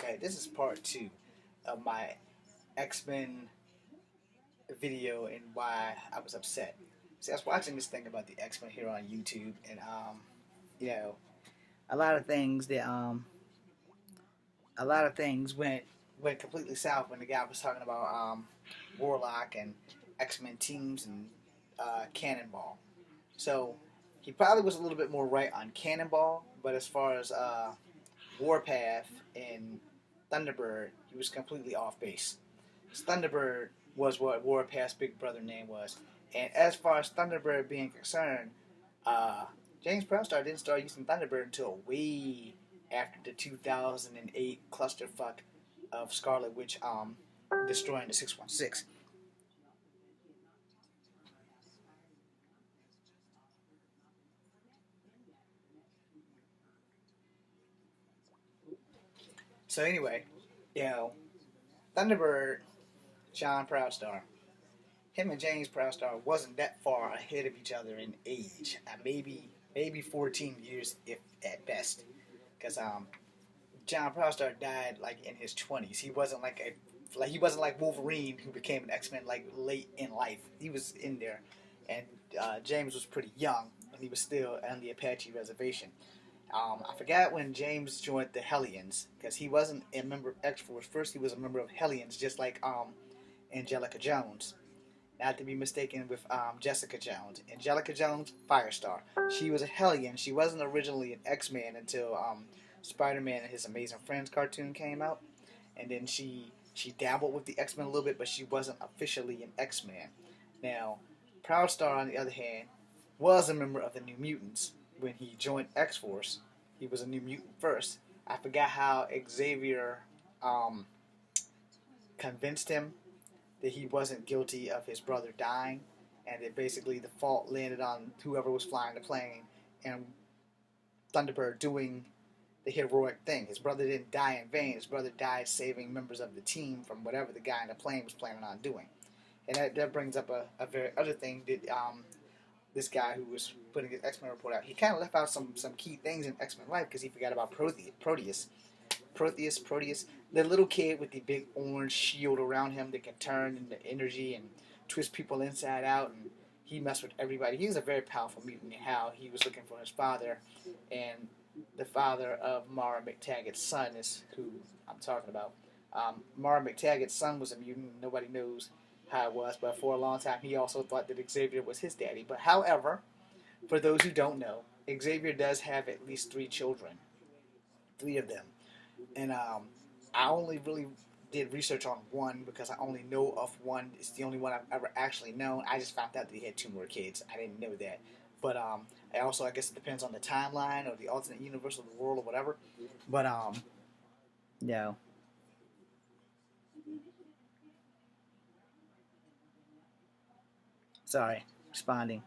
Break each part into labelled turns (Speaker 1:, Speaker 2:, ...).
Speaker 1: Okay, this is part two of my X-Men video and why I was upset. See, I was watching this thing about the X-Men here on YouTube, and you know, a lot of things that a lot of things went completely south when the guy was talking about Warlock and X-Men teams and Cannonball. So he probably was a little bit more right on Cannonball, but as far as Warpath and Thunderbird, he was completely off base. Thunderbird was what Warpath's big brother name was. And as far as Thunderbird being concerned, uh, James Proudstar didn't start using Thunderbird until way after the 2008 clusterfuck of Scarlet Witch destroying the 616. So anyway, you know, Thunderbird, John Proudstar, him and James Proudstar wasn't that far ahead of each other in age. Maybe 14 years if at best. Because John Proudstar died like in his 20s. He wasn't like Wolverine who became an X-Men like late in life. He was in there, and James was pretty young and he was still on the Apache reservation. I forgot when James joined the Hellions because he wasn't a member of X Force. First, he was a member of Hellions, just like Angelica Jones. Not to be mistaken with Jessica Jones. Angelica Jones, Firestar. She was a Hellion. She wasn't originally an X-Man until Spider-Man and His Amazing Friends cartoon came out, and then she dabbled with the X-Men a little bit, but she wasn't officially an X-Man. Now, Proudstar, on the other hand, was a member of the New Mutants when he joined X-Force. He was a New Mutant first. I forgot how Xavier um, convinced him that he wasn't guilty of his brother dying, and that basically the fault landed on whoever was flying the plane and Thunderbird doing the heroic thing. His brother didn't die in vain. His brother died saving members of the team from whatever the guy in the plane was planning on doing. And that brings up a very other thing that this guy who was putting his X-Men report out, he kind of left out some key things in X-Men life because he forgot about Proteus, the little kid with the big orange shield around him that can turn into energy and twist people inside out, and he messed with everybody. He was a very powerful mutant in how he was looking for his father, and the father of Mara McTaggart's son is who I'm talking about. Mara McTaggart's son was a mutant. Nobody knows how it was, but for a long time he also thought that Xavier was his daddy. But however, for those who don't know, Xavier does have at least three children, three of them. And I only really did research on one because I only know of one. It's the only one I've ever actually known. I just found out that he had two more kids. I didn't know that. But I guess it depends on the timeline or the alternate universe of the world or whatever. But no. Sorry, responding.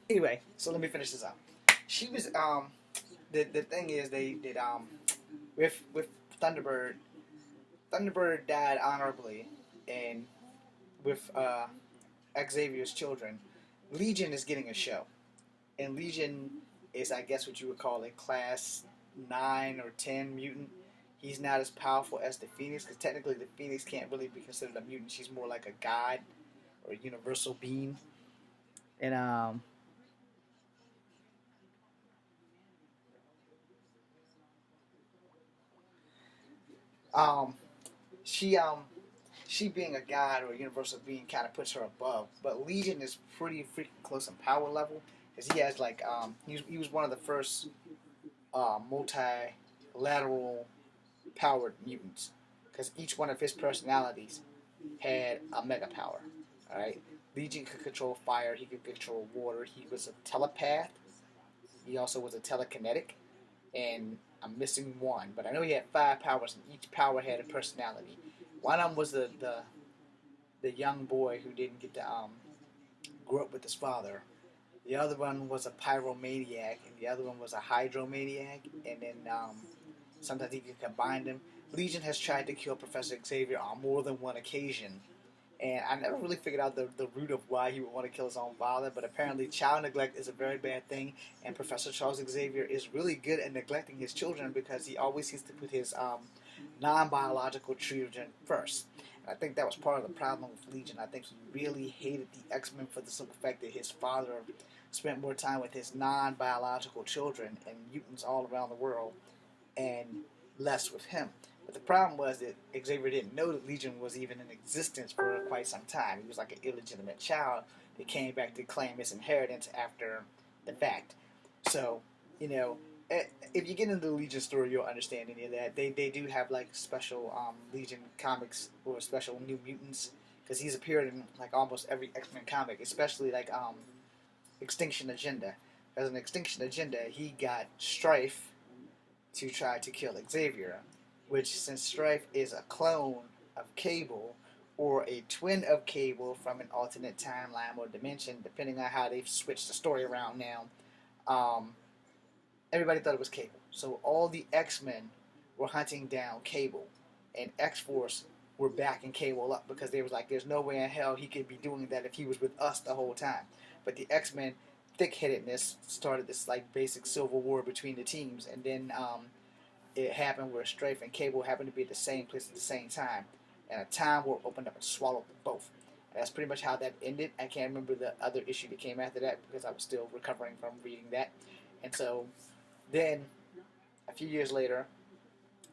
Speaker 1: Anyway, so let me finish this up. She was the thing is they did with Thunderbird. Thunderbird died honorably, and with Xavier's children, Legion is getting a show, and Legion is, I guess, what you would call a class 9 or 10 mutant. He's not as powerful as the Phoenix because technically the Phoenix can't really be considered a mutant. She's more like a god or a universal being, and um, she she being a god or a universal being kind of puts her above. But Legion is pretty freaking close in power level because he has like he was one of the first multilateral powered mutants because each one of his personalities had a mega power. All right, Legion could control fire. He could control water. He was a telepath. He also was a telekinetic, and I'm missing one, but I know he had five powers, and each power had a personality. One of them was the young boy who didn't get to grow up with his father. The other one was a pyromaniac, and the other one was a hydromaniac. And then sometimes he could combine them. Legion has tried to kill Professor Xavier on more than one occasion, and I never really figured out the root of why he would want to kill his own father, but apparently child neglect is a very bad thing, and Professor Charles Xavier is really good at neglecting his children because he always seems to put his non-biological children first. And I think that was part of the problem with Legion. I think he really hated the X-Men for the simple fact that his father spent more time with his non-biological children and mutants all around the world and less with him. But the problem was that Xavier didn't know that Legion was even in existence for quite some time. He was like an illegitimate child that came back to claim his inheritance after the fact. So, you know, if you get into the Legion story, you'll understand any of that. They do have like special Legion comics or special New Mutants because he's appeared in like almost every X-Men comic, especially like Extinction Agenda. As an Extinction Agenda, he got Strife to try to kill Xavier, which since Strife is a clone of Cable or a twin of Cable from an alternate timeline or dimension, depending on how they've switched the story around now, everybody thought it was Cable. So all the X-Men were hunting down Cable, and X-Force were backing Cable up because they was like, there's no way in hell he could be doing that if he was with us the whole time. But the X-Men thick-headedness started this like basic civil war between the teams, and then it happened where Strafe and Cable happened to be at the same place at the same time, and a time warp opened up and swallowed them both. And that's pretty much how that ended. I can't remember the other issue that came after that because I was still recovering from reading that. And so then, a few years later,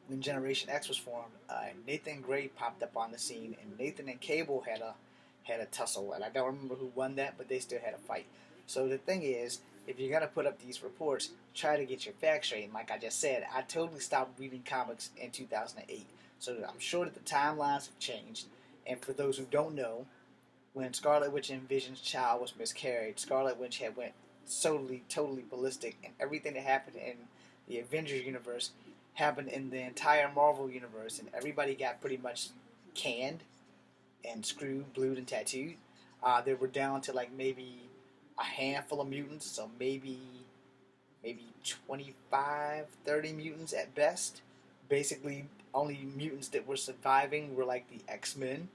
Speaker 1: when Generation X was formed, Nathan Gray popped up on the scene, and Nathan and Cable had a tussle, and I don't remember who won that, but they still had a fight. So the thing is, if you're gonna put up these reports, try to get your facts straight. And like I just said, I totally stopped reading comics in 2008, so I'm sure that the timelines have changed. And for those who don't know, when Scarlet Witch and Vision's child was miscarried, Scarlet Witch had went totally ballistic, and everything that happened in the Avengers universe happened in the entire Marvel universe, and everybody got pretty much canned and screwed, blued, and tattooed. They were down to like maybe a handful of mutants, so maybe 25, 30 mutants at best. Basically, only mutants that were surviving were like the X-Men.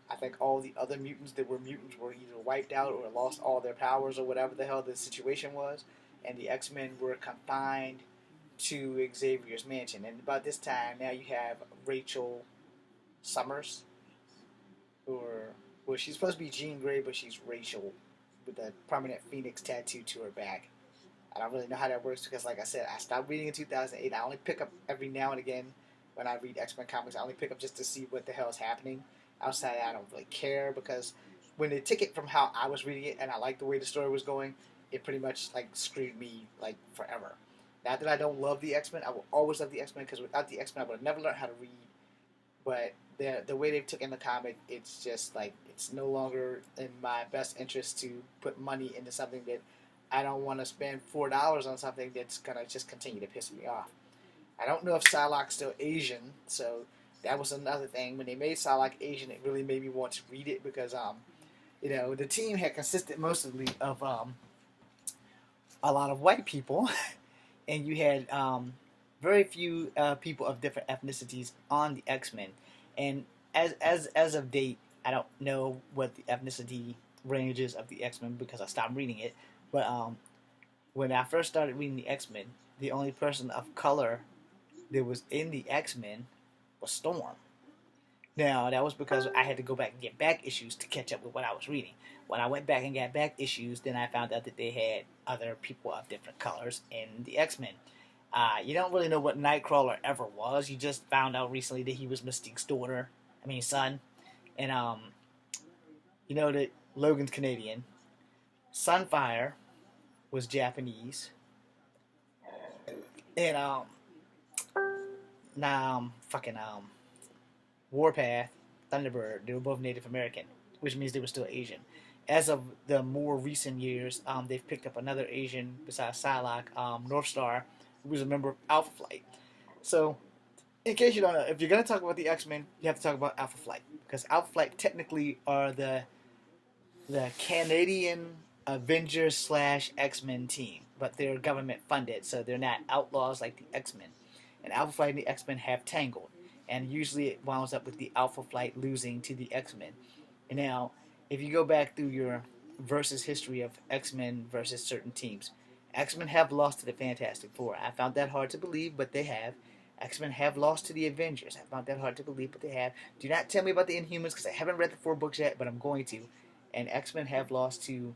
Speaker 1: I think all the other mutants that were mutants were either wiped out or lost all their powers or whatever the hell the situation was. And the X-Men were confined to Xavier's mansion. And about this time, now you have Rachel Summers, well, she's supposed to be Jean Grey, but she's Rachel with a prominent phoenix tattoo to her back. I don't really know how that works because, like I said, I stopped reading in 2008. I only pick up every now and again when I read X-Men comics. I only pick up just to see what the hell is happening. Outside, I don't really care because when they took it from how I was reading it and I liked the way the story was going, it pretty much like screwed me like forever. Not that I don't love the X-Men, I will always love the X-Men because without the X-Men I would have never learned how to read. But the way they've taken the comic, it's just like it's no longer in my best interest to put money into something that I don't want to spend $4 on something that's gonna just continue to piss me off. I don't know if Psylocke's still Asian, so that was another thing. When they made Psylocke Asian, it really made me want to read it because the team had consisted mostly of a lot of white people, and you had very few people of different ethnicities on the X-Men. And as of date, I don't know what the ethnicity range is of the X-Men because I stopped reading it. But when I first started reading the X-Men, the only person of color that was in the X-Men was Storm. Now, that was because I had to go back and get back issues to catch up with what I was reading. When I went back and got back issues, then I found out that they had other people of different colors in the X-Men. You don't really know what Nightcrawler ever was. You just found out recently that he was Mystique's son. And, you know that Logan's Canadian. Sunfire was Japanese. And, Warpath, Thunderbird, they were both Native American, which means they were still Asian. As of the more recent years, they've picked up another Asian besides Psylocke, Northstar, who was a member of Alpha Flight. So, in case you don't know, if you're going to talk about the X-Men, you have to talk about Alpha Flight. Because Alpha Flight technically are the Canadian Avengers / X-Men team. But they're government funded, so they're not outlaws like the X-Men. And Alpha Flight and the X-Men have tangled. and usually it winds up with the Alpha Flight losing to the X-Men. And now, if you go back through your versus history of X-Men versus certain teams, X-Men have lost to the Fantastic Four. I found that hard to believe, but they have. X-Men have lost to the Avengers. I found that hard to believe, but they have. Do not tell me about the Inhumans because I haven't read the 4 books yet, but I'm going to. And X-Men have lost to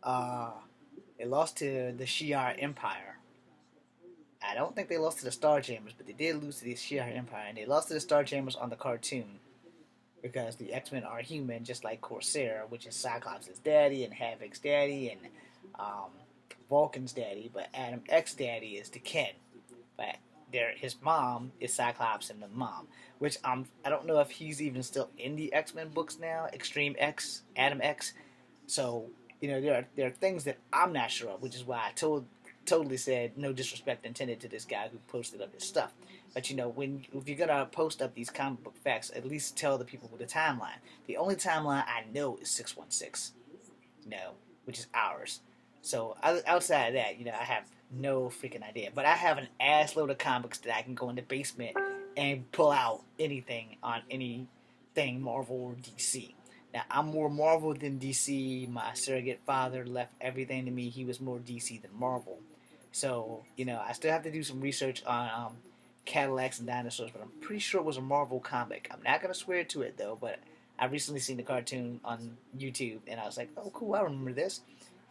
Speaker 1: uh, they lost to the Shi'ar Empire. I don't think they lost to the Starjammers, but they did lose to the Shi'ar Empire, and they lost to the Starjammers on the cartoon because the X-Men are human, just like Corsair, which is Cyclops' daddy and Havoc's daddy and um, Vulcan's daddy, but Adam X's daddy is the Ken. But his mom is Cyclops and the mom, which I don't know if he's even still in the X-Men books now. Extreme X, Adam X. So there are things that I'm not sure of, which is why I totally said no disrespect intended to this guy who posted up his stuff. But if you're gonna post up these comic book facts, at least tell the people the timeline. The only timeline I know is 616, which is ours. So outside of that, I have no freaking idea. But I have an ass load of comics that I can go in the basement and pull out anything on anything Marvel or DC. Now, I'm more Marvel than DC. My surrogate father left everything to me. He was more DC than Marvel. So, I still have to do some research on Cadillacs and dinosaurs, but I'm pretty sure it was a Marvel comic. I'm not going to swear to it, though, but I recently seen the cartoon on YouTube, and I was like, oh, cool, I remember this.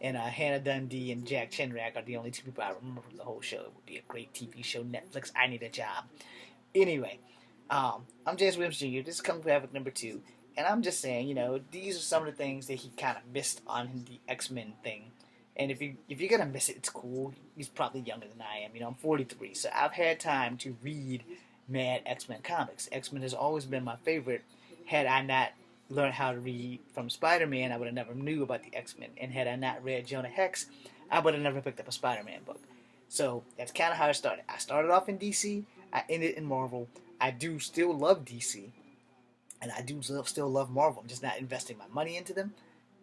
Speaker 1: And Hannah Dundee and Jack Chenrak are the only 2 people I remember from the whole show. It would be a great TV show. Netflix, I need a job. Anyway, I'm James Williams Jr. This is Kung Fu Havoc number 2. And I'm just saying, these are some of the things that he kind of missed on the X-Men thing. And if you're gonna miss it, it's cool. He's probably younger than I am. I'm 43, so I've had time to read mad X-Men comics. X-Men has always been my favorite. Had I not learned how to read from Spider-Man, I would have never knew about the X-Men. And had I not read Jonah Hex, I would have never picked up a Spider-Man book. So that's kind of how I started. I started off in DC. I ended in Marvel. I do still love DC. And I do still love Marvel. I'm just not investing my money into them.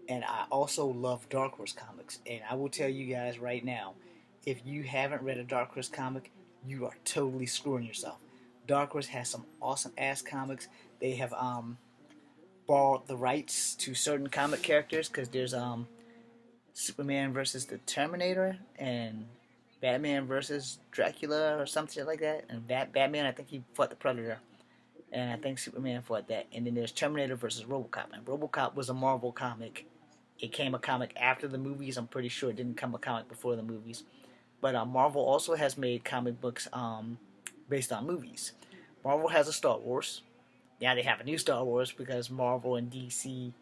Speaker 1: And I also love Dark Horse comics. And I will tell you guys right now, if you haven't read a Dark Horse comic, you are totally screwing yourself. Dark Horse has some awesome ass comics. They have borrowed the rights to certain comic characters because there's Superman versus the Terminator and Batman versus Dracula or something like that. And Batman, I think he fought the Predator. And I think Superman fought that. And then there's Terminator versus RoboCop. And RoboCop was a Marvel comic. It came a comic after the movies. I'm pretty sure it didn't come a comic before the movies. But Marvel also has made comic books based on movies. Marvel has a Star Wars. Now they have a new Star Wars because Marvel and Disney,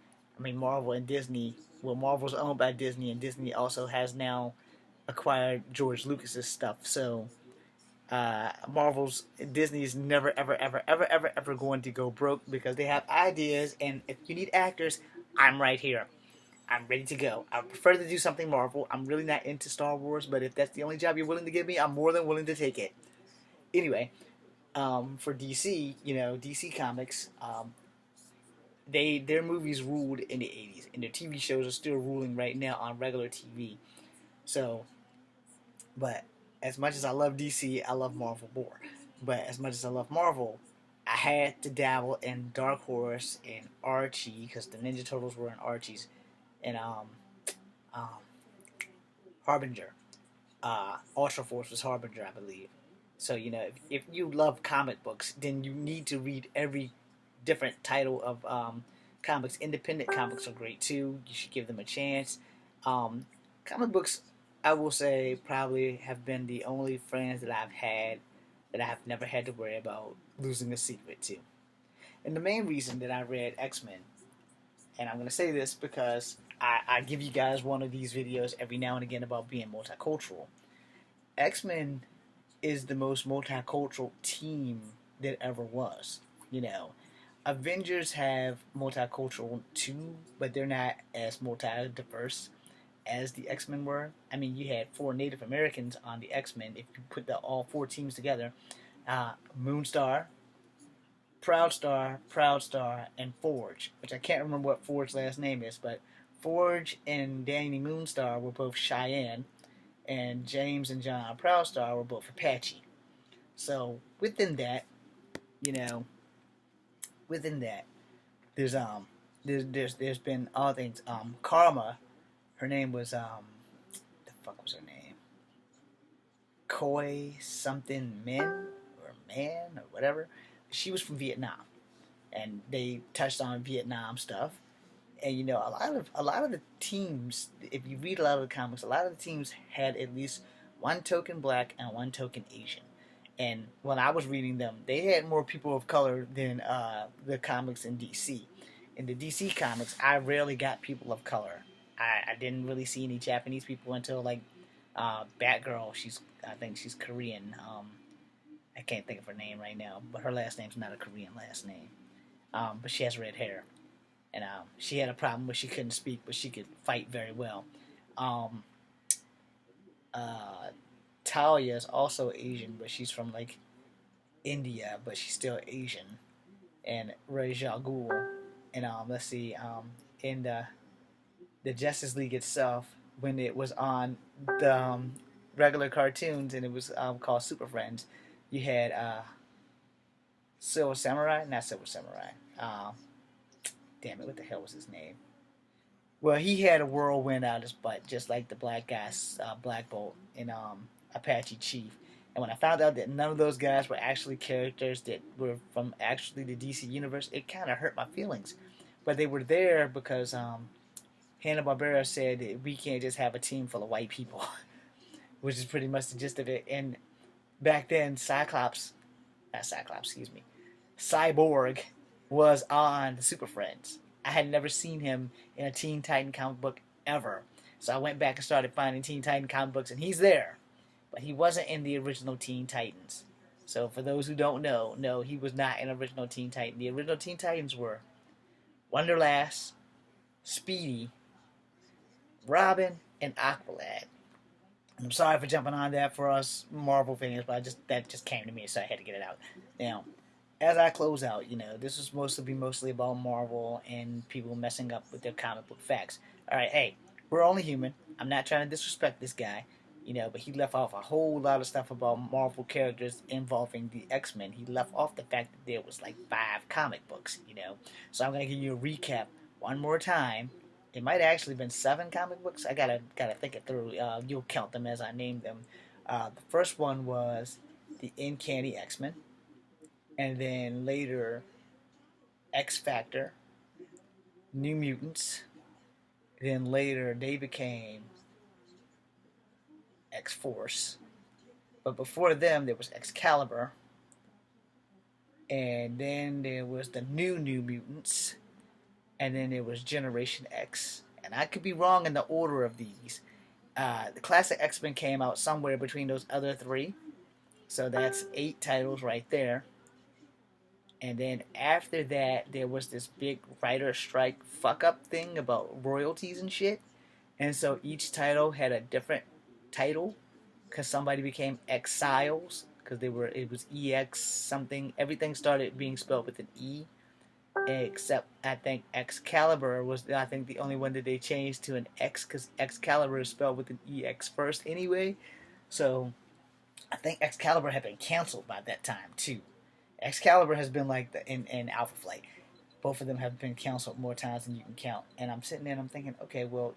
Speaker 1: well, Marvel's owned by Disney, and Disney also has now acquired George Lucas's stuff. So Disney is never, ever, ever, ever, ever, ever going to go broke because they have ideas, and if you need actors, I'm right here. I'm ready to go. I prefer to do something Marvel. I'm really not into Star Wars, but if that's the only job you're willing to give me, I'm more than willing to take it. Anyway, for DC, DC Comics, their movies ruled in the 80s, and their TV shows are still ruling right now on regular TV. So, but as much as I love DC, I love Marvel more. But as much as I love Marvel, I had to dabble in Dark Horse and Archie because the Ninja Turtles were in Archie's, and Harbinger. Ultra Force was Harbinger, I believe. So if you love comic books, then you need to read every different title of comics. Independent comics are great too. You should give them a chance. Comic books, I will say, probably have been the only friends that I've had that I have never had to worry about losing a secret to. And the main reason that I read X-Men, and I'm going to say this because I give you guys one of these videos every now and again about being multicultural. X-Men is the most multicultural team that ever was. Avengers have multicultural too, but they're not as multi-diverse as the X-Men were. I mean, you had 4 Native Americans on the X-Men. If you put all 4 teams together, Moonstar, Proudstar, and Forge, which I can't remember what Forge's last name is, but Forge and Danny Moonstar were both Cheyenne, and James and John Proudstar were both Apache. So within that, you know, within that, there's there's been all things. Karma, her name was the fuck was her name? Koi something Min or Man or whatever. She was from Vietnam, and they touched on Vietnam stuff. And you know, a lot of the teams, if you read a lot of the comics, a lot of the teams had at least one token black and one token Asian. And when I was reading them, they had more people of color than the comics in DC. In the DC comics, I rarely got people of color. I didn't really see any Japanese people until like Batgirl. I think she's Korean. I can't think of her name right now, but her last name's not a Korean last name. But she has red hair, and she had a problem where she couldn't speak, but she could fight very well. Um, uh, Talia is also Asian, but she's from like India, but she's still Asian. And Ra's al Ghul, and let's see, in the Justice League itself, when it was on the regular cartoons and it was called Super Friends, you had Silver Samurai, not Silver Samurai. Damn it, what the hell was his name? Well, he had a whirlwind out his butt, just like the black guys, Black Bolt and Apache Chief. And when I found out that none of those guys were actually characters that were from actually the DC universe, it kind of hurt my feelings. But they were there because Hanna-Barbera said that we can't just have a team full of white people, which is pretty much the gist of it. And back then, excuse me, Cyborg was on the Super Friends. I had never seen him in a Teen Titan comic book ever. So I went back and started finding Teen Titan comic books, and he's there. But he wasn't in the original Teen Titans. So for those who don't know, no, he was not an original Teen Titan. The original Teen Titans were Wonderlass, Speedy, Robin, and Aqualad. And I'm sorry for jumping on that for us Marvel fans, but that just came to me, so I had to get it out. Now, as I close out, this was supposed to be mostly about Marvel and people messing up with their comic book facts. All right, hey, we're only human. I'm not trying to disrespect this guy, but he left off a whole lot of stuff about Marvel characters involving the X-Men. He left off the fact that there was like 5 comic books. So I'm gonna give you a recap one more time. It might have actually been 7 comic books. I gotta think it through. You'll count them as I name them. The first one was the Uncanny X-Men, and then later X Factor, New Mutants. Then later they became X Force, but before them there was Excalibur, and then there was the New Mutants, and then there was Generation X. And I could be wrong in the order of these. The classic X-Men came out somewhere between those other 3, so that's 8 titles right there. And then after that, there was this big writer strike fuck up thing about royalties and shit. And so each title had a different title because somebody became Exiles because it was EX something. Everything started being spelled with an E, except I think Excalibur was I think the only one that they changed to an X because Excalibur is spelled with an EX first anyway. So I think Excalibur had been canceled by that time too. Excalibur has been like in Alpha Flight. Both of them have been canceled more times than you can count. And I'm sitting there and I'm thinking, okay, well,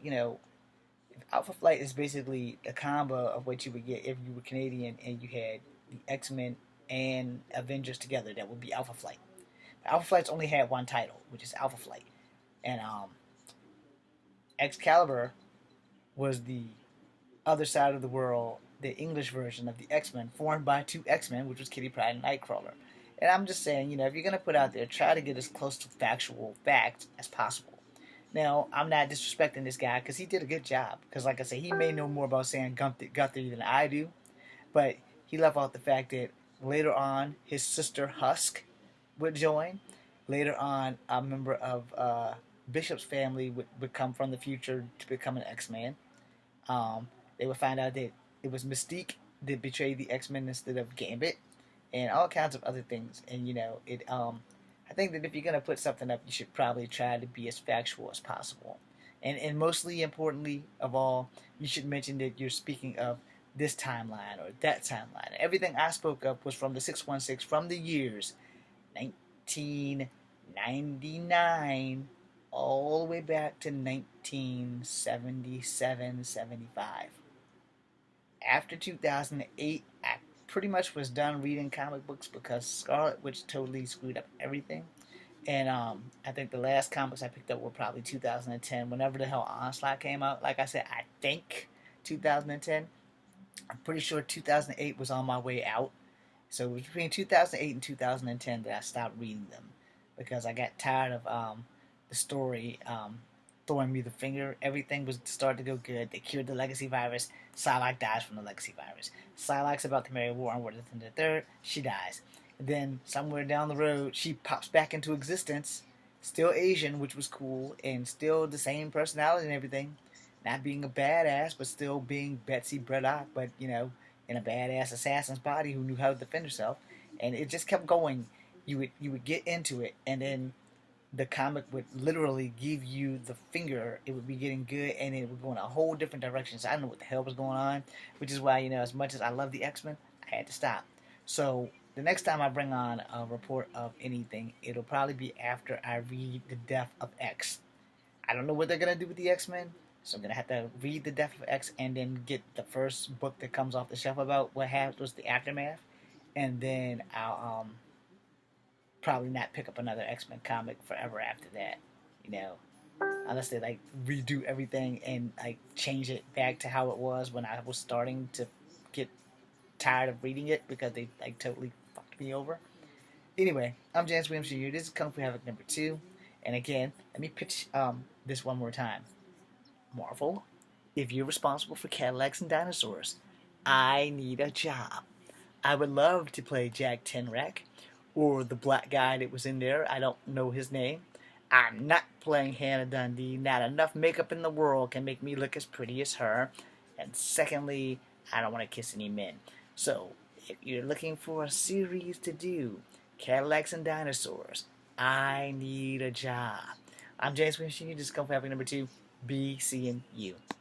Speaker 1: Alpha Flight is basically a combo of what you would get if you were Canadian and you had the X-Men and Avengers together. That would be Alpha Flight. Alpha Flight's only had one title, which is Alpha Flight. And Excalibur was the other side of the world, the English version of the X-Men, formed by 2 X-Men, which was Kitty Pryde and Nightcrawler. And I'm just saying, if you're going to put out there, try to get as close to factual fact as possible. Now, I'm not disrespecting this guy because he did a good job. Because, like I said, he may know more about saying Guthrie than I do. But he left out the fact that later on, his sister Husk would join. Later on, a member of Bishop's family would come from the future to become an X-Man. They would find out that it was Mystique that betrayed the X-Men instead of Gambit. And all kinds of other things. And, I think that if you're going to put something up, you should probably try to be as factual as possible. And mostly importantly of all, you should mention that you're speaking of this timeline or that timeline. Everything I spoke of was from the 616, from the years 1999 all the way back to 1977, 75. After 2008, I pretty much was done reading comic books because Scarlet Witch totally screwed up everything. And I think the last comics I picked up were probably 2010, whenever the hell Onslaught came out. Like I said, I think 2010. I'm pretty sure 2008 was on my way out. So it was between 2008 and 2010 that I stopped reading them because I got tired of the story throwing me the finger. Everything was starting to go good. They cured the legacy virus. Psylocke dies from the legacy virus. Psylocke's about to marry Warren Worthington III. She dies. And then somewhere down the road, she pops back into existence. Still Asian, which was cool, and still the same personality and everything. Not being a badass, but still being Betsy Braddock, but in a badass assassin's body who knew how to defend herself. And it just kept going. You would get into it, and then the comic would literally give you the finger. It would be getting good, and it would go in a whole different direction. So I don't know what the hell was going on, which is why, as much as I love the X-Men, I had to stop. So the next time I bring on a report of anything, it'll probably be after I read The Death of X. I don't know what they're going to do with the X-Men, so I'm going to have to read The Death of X and then get the first book that comes off the shelf about what happened, was the aftermath, and then I'll probably not pick up another X-Men comic forever after that, unless they like redo everything and like change it back to how it was when I was starting to get tired of reading it because they like totally fucked me over. Anyway, I'm James Williams Jr. This is Kung Fu Havoc number 2, and again, let me pitch this one more time. Marvel, if you're responsible for Cadillacs and dinosaurs, I need a job. I would love to play Jack Tenrak or the black guy that was in there. I don't know his name. I'm not playing Hannah Dundee. Not enough makeup in the world can make me look as pretty as her. And secondly, I don't want to kiss any men. So, if you're looking for a series to do, Cadillacs and Dinosaurs, I need a job. I'm James Williams Jr. This is Kung Fu Havoc number 2. Be seeing you.